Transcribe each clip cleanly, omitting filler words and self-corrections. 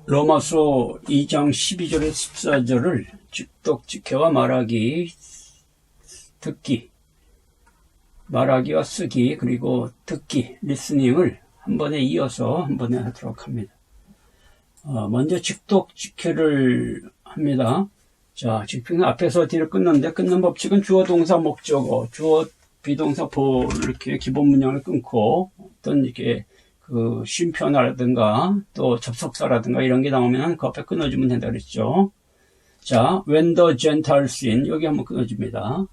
로마서 2장 12절에 14절을 직독직해와 말하기, 듣기, 말하기와 쓰기, 그리고 듣기, 리스닝을 한 번에 이어서 한 번에 하도록 합니다. 먼저 직독직해를 합니다. 자, 직독은 앞에서 뒤를 끊는데, 끊는 법칙은 주어, 동사, 목적어, 주어, 비동사, 보, 이렇게 기본 문장을 끊고, 어떤 이렇게 그 쉼표나라든가 또 접속사라든가 이런 게 나오면 그 앞에 끊어주면 된다 그랬죠. 자, when the Gentiles sin, 여기 한번 끊어줍니다.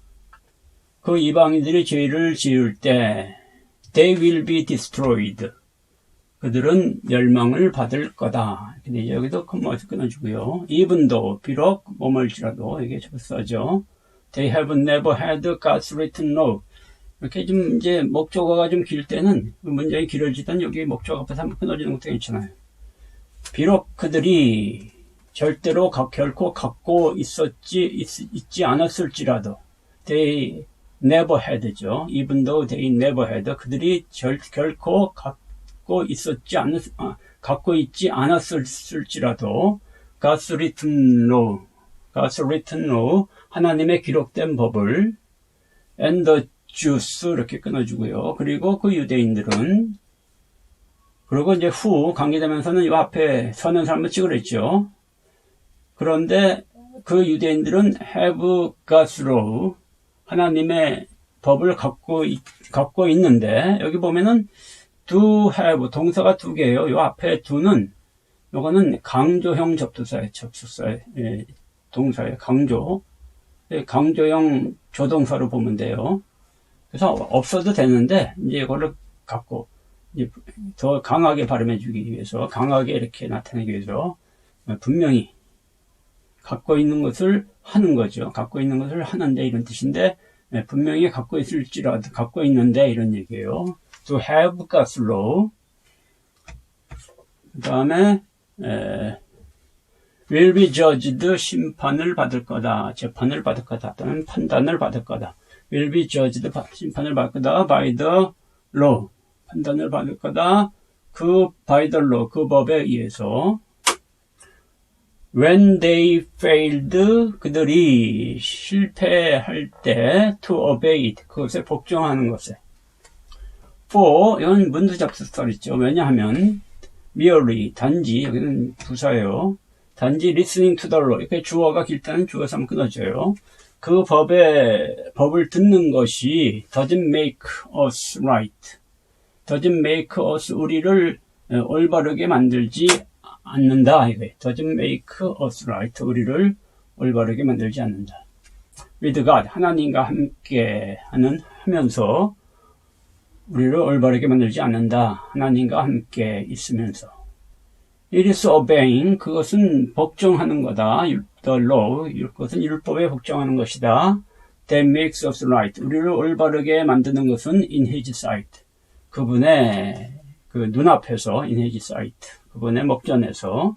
그 이방인들이 죄를 지을 때 they will be destroyed. 그들은 멸망을 받을 거다. 근데 여기도 끊어주고요. even though, 비록 뭐뭐일지라도, 이게 접속사죠. they have never had God's written law. 이렇게 좀 이제 목적어가 좀 길 때는 문장이 길어지던 여기 목적어 앞에서 한번 끊어지는 것도 괜찮아요. 비록 그들이 절대로 결코 갖고 있지 않았을지라도 they never had죠. even though they never had, 그들이 결코 갖고 있지 않았을지라도 God's written law, 하나님의 기록된 법을 and the Jews 이렇게 끊어주고요. 그리고 그 유대인들은, 그리고 이제 후 관계되면서는 이 앞에 서는 사람을 찍으랬죠. 그런데 그 유대인들은 have God's law, 하나님의 법을 갖고 있는데, 여기 보면은 do have, 동사가 두 개예요. 이 앞에 do는, 요거는 강조형 접속사의 동사예요. 강조형 조동사로 보면 돼요. 그래서 없어도 되는데, 이제 이거를 갖고, 이제 더 강하게 발음해 주기 위해서, 강하게 이렇게 나타내기 위해서, 분명히 갖고 있는 것을 하는 거죠. 갖고 있는 것을 하는데, 이런 뜻인데, 분명히 갖고 있을지라도, 갖고 있는데, 이런 얘기예요. To have God's law. 그 다음에, will be judged, 심판을 받을 거다. 재판을 받을 거다. 또는 판단을 받을 거다. will be judged, 심판을 받을 거다. by the law, 판단을 받을 거다. by the law, 그 법에 의해서. when they failed, 그들이 실패할 때, to obey it, 그것에 복종하는 것에. for, 이건 문두접속사였죠. 왜냐하면 merely, 단지, 여기는 부사예요. 단지 listening to the law, 이렇게 주어가 길 때는 주어서 한번 끊어져요. 그 법을 듣는 것이 doesn't make us right. doesn't make us, 우리를 올바르게 만들지 않는다. 이거예요. doesn't make us right. 우리를 올바르게 만들지 않는다. with God, 하나님과 함께 하면서 우리를 올바르게 만들지 않는다. 하나님과 함께 있으면서. It is obeying, 그것은 복종하는 거다. The law, 그것은 율법에 복종하는 것이다. That makes us right, 우리를 올바르게 만드는 것은 in his sight, 그분의 그 눈앞에서, in his sight, 그분의 목전에서.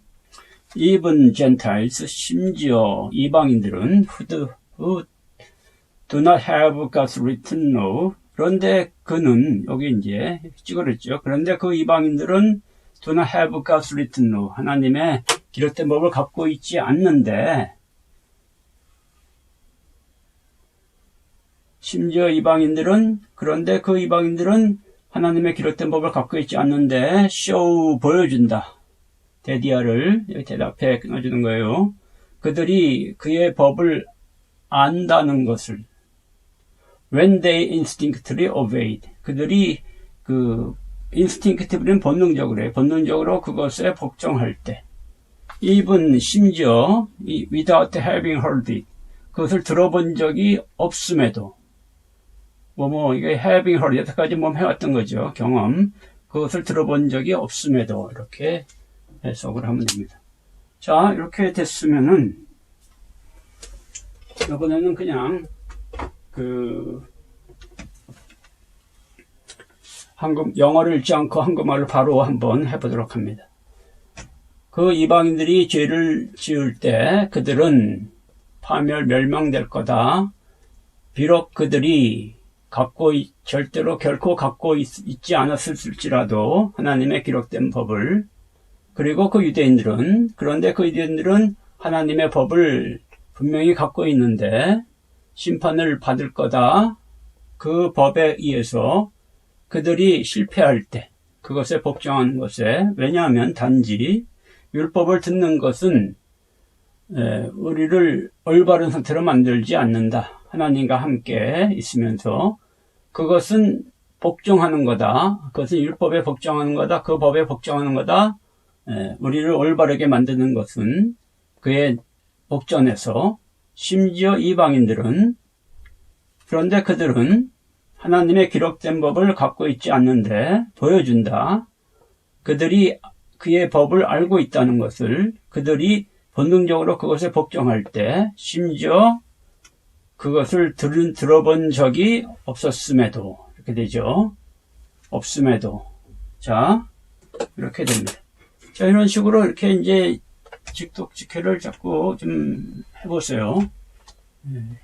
Even Gentiles, 심지어 이방인들은 who do not have God's written law, 그런데 그는, 여기 이제 찍어냈죠. 그런데 그 이방인들은 do not have God's written law, 하나님의 기록된 법을 갖고 있지 않는데, 심지어 그런데 그 이방인들은 하나님의 기록된 법을 갖고 있지 않는데, show, 보여준다. 데디아를, 여기 대답해 끊어주는 거예요. 그들이 그의 법을 안다는 것을, when they instinctively obeyed, 그들이 instinctively는 본능적으로 그것에 복종할 때, even, 심지어 without having heard it, 그것을 들어본 적이 없음에도, 이게 having heard, 여태까지 해왔던 거죠. 경험. 그것을 들어본 적이 없음에도, 이렇게 해석을 하면 됩니다. 자, 이렇게 됐으면은, 이번에는 그냥, 영어를 읽지 않고 한국말을 바로 한번 해보도록 합니다. 그 이방인들이 죄를 지을 때 그들은 멸망될 거다. 비록 그들이 절대로 결코 갖고 있지 않았을지라도 하나님의 기록된 법을 그리고 그 유대인들은, 그런데 그 유대인들은 하나님의 법을 분명히 갖고 있는데 심판을 받을 거다. 그 법에 의해서 그들이 실패할 때 그것에 복종하는 것에, 왜냐하면 단지 율법을 듣는 것은 우리를 올바른 상태로 만들지 않는다. 하나님과 함께 있으면서 그것은 복종하는 거다. 그것은 율법에 복종하는 거다. 그 법에 복종하는 거다. 우리를 올바르게 만드는 것은 그의 복전에서, 심지어 이방인들은, 그런데 그들은 하나님의 기록된 법을 갖고 있지 않는데 보여준다. 그들이 그의 법을 알고 있다는 것을, 그들이 본능적으로 그것에 복종할 때, 심지어 그것을 들어본 적이 없었음에도, 이렇게 되죠. 없음에도. 자, 이렇게 됩니다. 자, 이런 식으로 이렇게 이제 직독직해를 자꾸 좀 해보세요.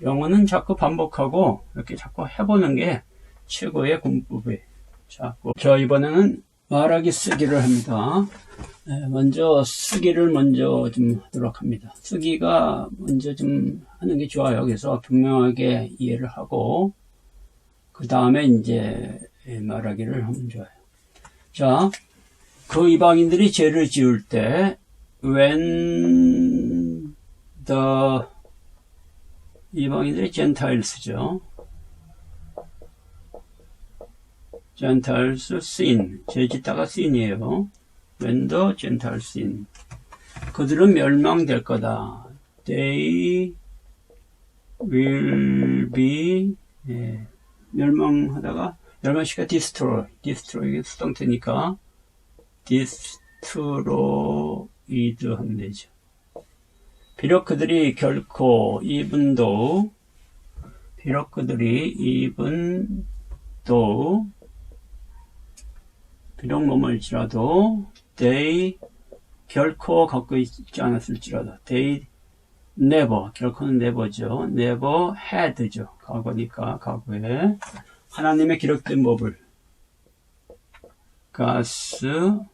영어는 자꾸 반복하고 이렇게 자꾸 해보는 게 최고의 공부예요. 자, 이번에는 말하기 쓰기를 합니다. 먼저 쓰기를 먼저 좀 하도록 합니다. 쓰기가 먼저 좀 하는 게 좋아요. 그래서 분명하게 이해를 하고 그 다음에 이제 말하기를 하면 좋아요. 자, 그 이방인들이 죄를 지을 때 when the 이방인들이 Gentiles죠. Gentiles sin. 죄 짓다가 sin이에요. When the Gentiles sin. 그들은 멸망될 거다. They will be, 멸망하다가, 멸망시가 destroy. destroy, 수동태니까, destroyed 하면 되죠. 비록 그들이 결코 even though 비록 뭐뭐일지라도 they 결코 갖고 있지 않았을지라도 they never, 결코는 never죠. never had죠. 과거니까 과거에 하나님의 기록된 법을 God's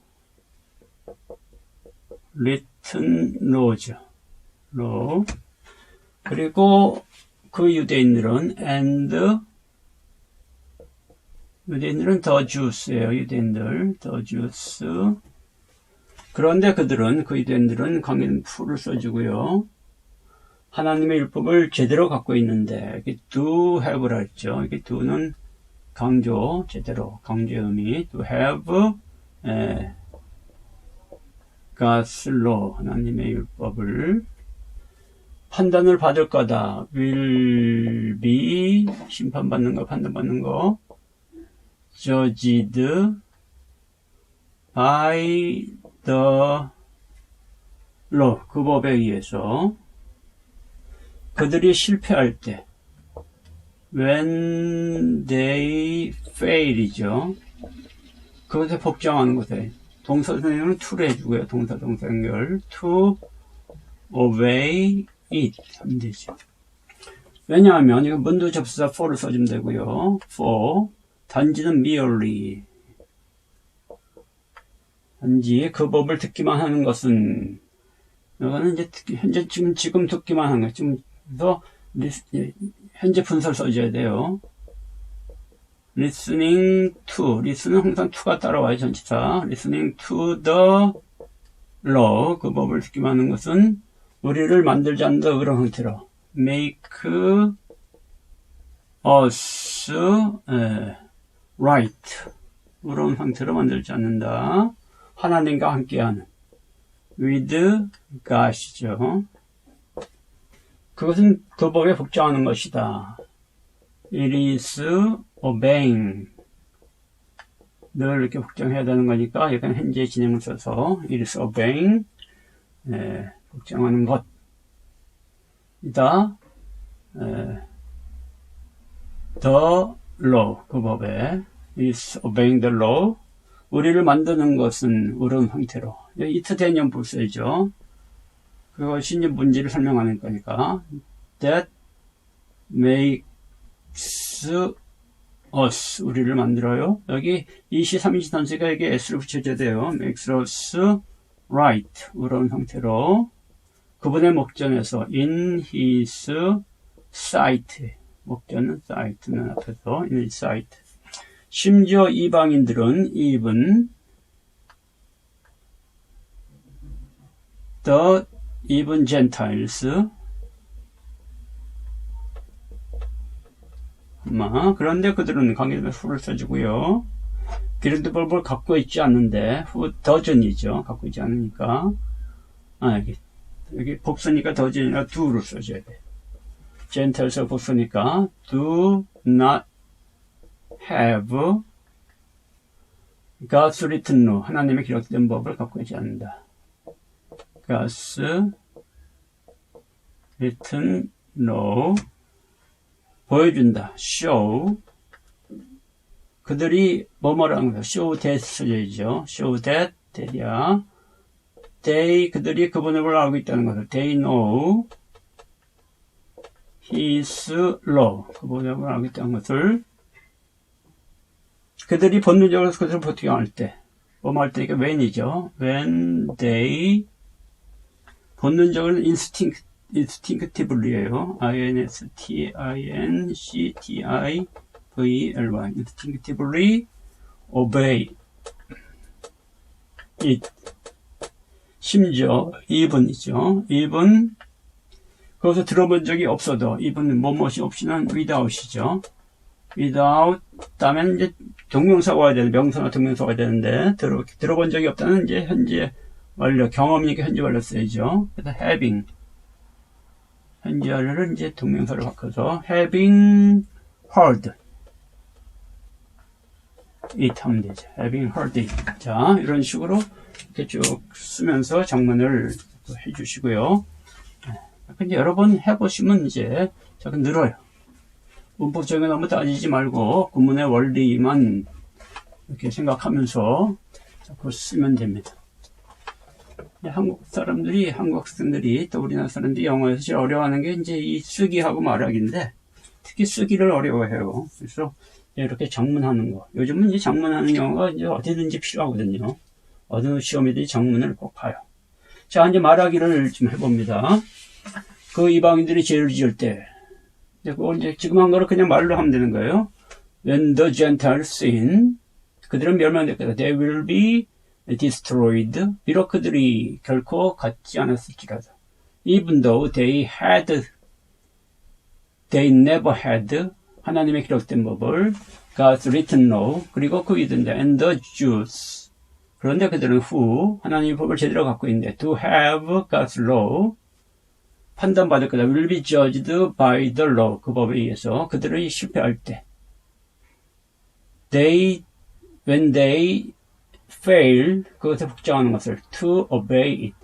written laws 그리고 그 유대인들은 유대인들은 the Jews예요. 유대인들 the Jews. 그런데 그 유대인들은 강인 풀을 써주고요. 하나님의 율법을 제대로 갖고 있는데 이게 do have라 했죠. 이게 do는 강조, 제대로 강조의 의미. to have God's law, 하나님의 율법을 판단을 받을 거다. will be, 심판받는 거, 판단받는 거. judged by the law, 그 법에 의해서 그들이 실패할 때 when they fail이죠. 그것에 복종하는 것에 동사선생님은 to를 해주고요. 동사 연결 to obey it 하면 되죠. 왜냐하면 이거 문도 접수사 for를 써주면 되고요. for 단지는 merely 단지 그 법을 듣기만 하는 것은 이거는 이제 현재 지금 듣기만 하는 거. 그래서 현재 분사를 써줘야 돼요. listening to, listen은 항상 to가 따라와요. 전치사. listening to the law, 그 법을 듣기만 하는 것은 우리를 만들지 않는다. 그런 형태로 make us right, 그런 형태로 만들지 않는다. 하나님과 함께하는 with God이죠. 그것은 그 법에 복종하는 것이다. It is obeying. 늘 이렇게 복종해야 되는 거니까 약간 현재 진행을 써서 it is obeying, 복종하는 것이다. The law, 그 법에 is obeying the law. 우리를 만드는 것은 이런 형태로 it 대년 불사이죠. 그것이 이제 문제를 설명하는 거니까 that makes us, 우리를 만들어요. 여기 2시, 3시 단수가 여기 s를 붙여줘야 돼요. makes us right, 이런 형태로 그분의 목전에서 in his sight, 목전은 sight는 앞에서 in his sight. 심지어 이방인들은 even Gentiles 그런데 그들은 관계대명사 who를 써주고요. 기린드 verb을 갖고 있지 않는데 who doesn'이죠. 갖고 있지 않으니까 여기 복수니까 doesn'이나 do를 써줘야 돼. Gentiles 복수니까 do not have God's written law, 하나님의 기록된 법을 갖고 있지 않는다. God's written law 보여준다. show 그들이 뭐뭐라는 거예요. show that 써야죠. show that이야. 그들이 그분의 법을 알고 있다는 것을 they know his law 그분의 법을 알고 있다는 것을 그들이 본능적으로 그것을 보통할 때 뭐뭐 할 때니까 when이죠. when they 본능적으로 instinctively예요. instinctively instinctively obey it. 심지어 even이죠. even 그것을 들어본 적이 없어도 even 뭐뭇이 없이는 without이죠. without 다음에 이제 동명사가 와야 되는데 명사나 동명사가 와야 되는데 들어본 적이 없다는 이제 현재 완료 경험이니까 현재 완료 써야죠. 그래서 having 현재 완료를 이제 동명사로 바꿔서 having heard it 하면 되죠. having heard it. 자, 이런 식으로 이렇게 쭉 쓰면서 장문을 해주시고요. 근데 여러 번 해보시면 이제 조금 늘어요. 문법적인 너무 따지지 말고 구문의 원리만 이렇게 생각하면서 자꾸 쓰면 됩니다. 한국 학생들이 또 우리나라 사람들이 영어에서 제일 어려워하는 게 이제 이 쓰기하고 말하기인데 특히 쓰기를 어려워해요. 그래서 이렇게 장문하는 거. 요즘은 이제 장문하는 영어가 이제 어디든지 필요하거든요. 어느 시험이든지 장문을 꼭 봐요. 자, 이제 말하기를 좀 해봅니다. 그 이방인들이 죄를 지을 때, 이제 지금 한 거를 그냥 말로 하면 되는 거예요. When the Gentiles sin, 그들은 멸망될 거다. They will be destroyed. 비록 그들이 결코 갖지 않았을지라도. Even though they never had 하나님의 기록된 법을 God's written law 그리고 그 이든데 and the Jews 그런데 그들은 who 하나님의 법을 제대로 갖고 있는데 to have God's law 판단받을 거다. will be judged by the law 그 법에 의해서 그들이 실패할 때 when they fail 그것에 복종하는 것을 to obey it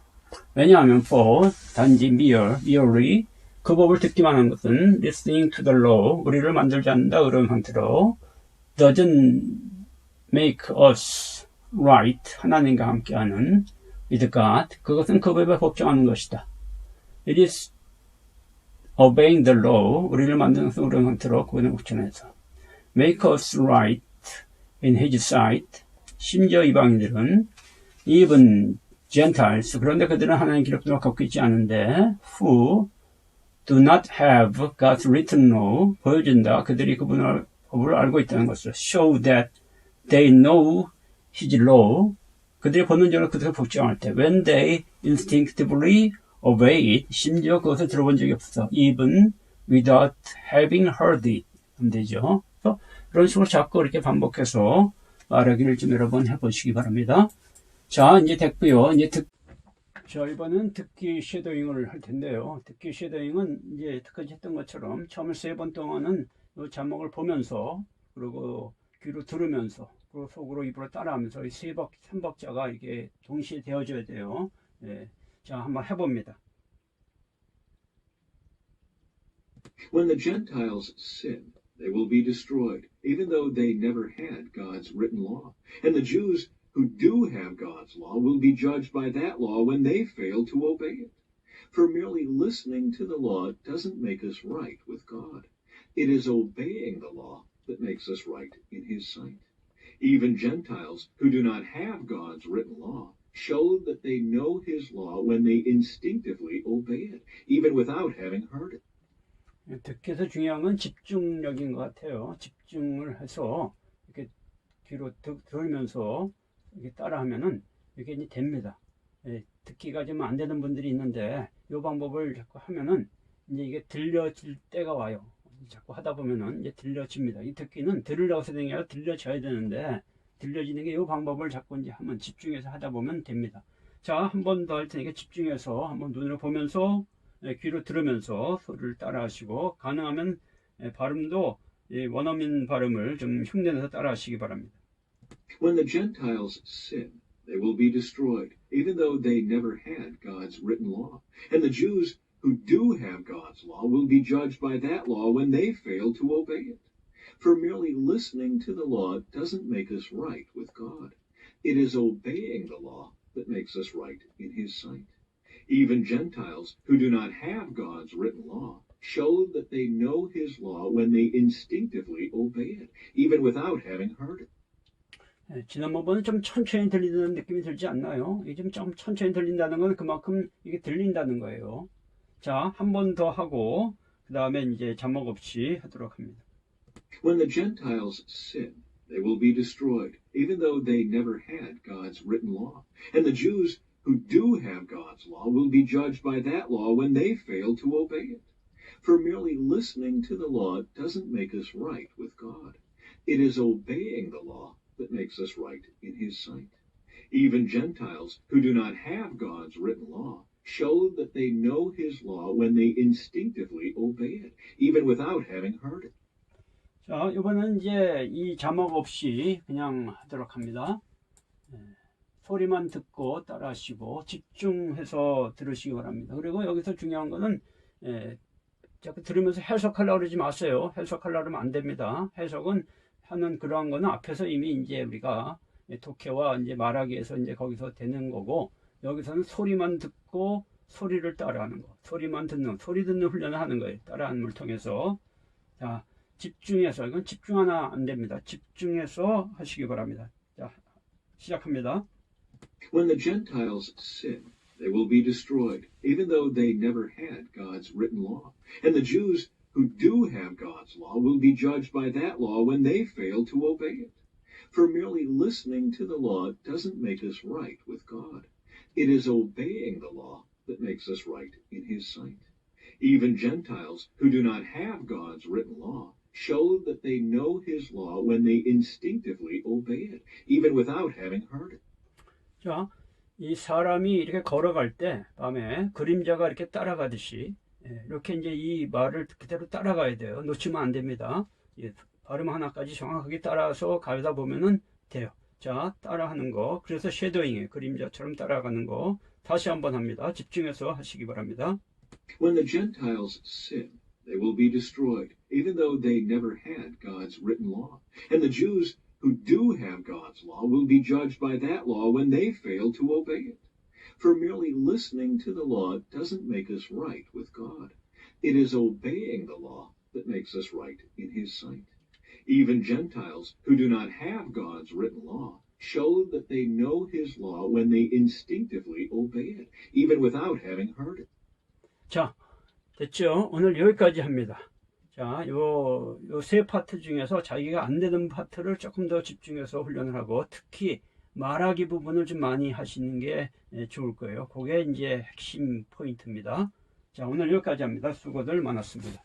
왜냐하면 for 단지 merely 그 법을 듣기만 하는 것은 listening to the law 우리를 만들지 않는다 이런 형태로 doesn't make us right 하나님과 함께하는 with God 그것은 그 법에 복종하는 것이다. It is obeying the law 우리를 만드는 것은 이런 형태로 그분의 복종해서 make us right in his sight 심지어 이방인들은 even Gentiles 그런데 그들은 하나님의 기록도 갖고 있지 않은데 who do not have God's written law 보여준다. 그들이 그분의 법을 알고 있다는 것을 show that they know his law 그들이 본능적으로 그들을 복종할 때 when they instinctively obey it 심지어 그것을 들어본 적이 없어 even without having heard it 하면 되죠. 그래서 이런 식으로 자꾸 이렇게 반복해서 말하기를 좀 여러 번 해보시기 바랍니다. 자, 이제 됐고요. 자, 이번은 듣기 쉐도잉을 할 텐데요. 듣기 쉐도잉은 이제 특히 했던 것처럼 처음에 3번 동안은 이 자막을 보면서 그리고 귀로 들으면서 그리고 속으로 입으로 따라하면서 이 3박자가 이게 동시에 되어져야 돼요. 네. 자, 한번 해봅니다. When the Gentiles sin, they will be destroyed, even though they never had God's written law. And the Jews who do have God's law will be judged by that law when they fail to obey it. For merely listening to the law doesn't make us right with God. It is obeying the law that makes us right in His sight. Even Gentiles who do not have God's written law show that they know his law when they instinctively obey it, even without having heard it. 듣기에서 중요한 건 집중력인 것 같아요. 집중을 해서 이렇게 귀로 들으면서 이렇게 따라하면은 이게 이제 됩니다. 듣기가 좀 안 되는 분들이 있는데 이 방법을 자꾸 하면은 이제 이게 들려질 때가 와요. 자꾸 하다 보면은 이제 들려집니다. 이 듣기는 들으려고 해서 되는 게 아니라 들려져야 되는데 들려지는 게 이 방법을 자꾸 이제 한번 집중해서 하다 보면 됩니다. 자, 한 번 더 할 테니까 집중해서 한번 눈으로 보면서 귀로 들으면서 소리를 따라 하시고 가능하면 발음도 원어민 발음을 좀 흉내내서 따라 하시기 바랍니다. When the Gentiles sin, they will be destroyed, even though they never had God's written law. And the Jews who do have God's law will be judged by that law when they fail to obey it. For merely listening to the law doesn't make us right with God. It is obeying the law that makes us right in his sight. Even Gentiles who do not have God's written law show that they know his law when they instinctively obey it, even without having heard it. 지난번보다는 좀 천천히 들리는 느낌이 들지 않나요? 이게 좀 천천히 들린다는 건 그만큼 이게 들린다는 거예요. 자, 한 번 더 하고 그 다음에 이제 자막 없이 하도록 합니다. When the Gentiles sin, they will be destroyed, even though they never had God's written law. And the Jews who do have God's law will be judged by that law when they fail to obey it. For merely listening to the law doesn't make us right with God. It is obeying the law that makes us right in his sight. Even Gentiles who do not have God's written law show that they know his law when they instinctively obey it, even without having heard it. 자, 이번엔 이제 이 자막 없이 그냥 하도록 합니다. 소리만 듣고 따라 하시고 집중해서 들으시기 바랍니다. 그리고 여기서 중요한 거는 자꾸 들으면서 해석하려고 그러지 마세요. 해석하려고 그러면 안 됩니다. 해석은 하는 그러한 거는 앞에서 이미 이제 우리가 독해와 이제 말하기에서 이제 거기서 되는 거고, 여기서는 소리만 듣고 소리를 따라하는 거, 소리만 듣는, 소리 듣는 훈련을 하는 거예요. 따라하는 걸 통해서. 자, 집중해서, 이건 집중 하나 안 됩니다. 집중해서 하시기 바랍니다. 자, 시작합니다. When the Gentiles sin, they will be destroyed, even though they never had God's written law. And the Jews who do have God's law will be judged by that law when they fail to obey it. For merely listening to the law doesn't make us right with God. It is obeying the law that makes us right in his sight. Even Gentiles who do not have God's written law show that they know his law when they instinctively obey it, even without having heard it. 자, 이 사람이 이렇게 걸어갈 때 밤에 그림자가 이렇게 따라가듯이 이렇게 이제 이 말을 그대로 따라가야 돼요. 놓치면 안 됩니다. 발음 하나까지 정확하게 따라서 가다 보면은 돼요. 자, 따라하는 거. 그래서 쉐도잉이에요. 그림자처럼 따라가는 거. 다시 한번 합니다. 집중해서 하시기 바랍니다. When the Gentiles sin, they will be destroyed, even though they never had God's written law. And the Jews who do have God's law will be judged by that law when they fail to obey it. For merely listening to the law doesn't make us right with God. It is obeying the law that makes us right in his sight. Even Gentiles who do not have God's written law show that they know his law when they instinctively obey it, even without having heard it. 자, 됐죠? 오늘 여기까지 합니다. 자, 요 세 파트 중에서 자기가 안 되는 파트를 조금 더 집중해서 훈련을 하고, 특히 말하기 부분을 좀 많이 하시는 게 좋을 거예요. 그게 이제 핵심 포인트입니다. 자, 오늘 여기까지 합니다. 수고들 많았습니다.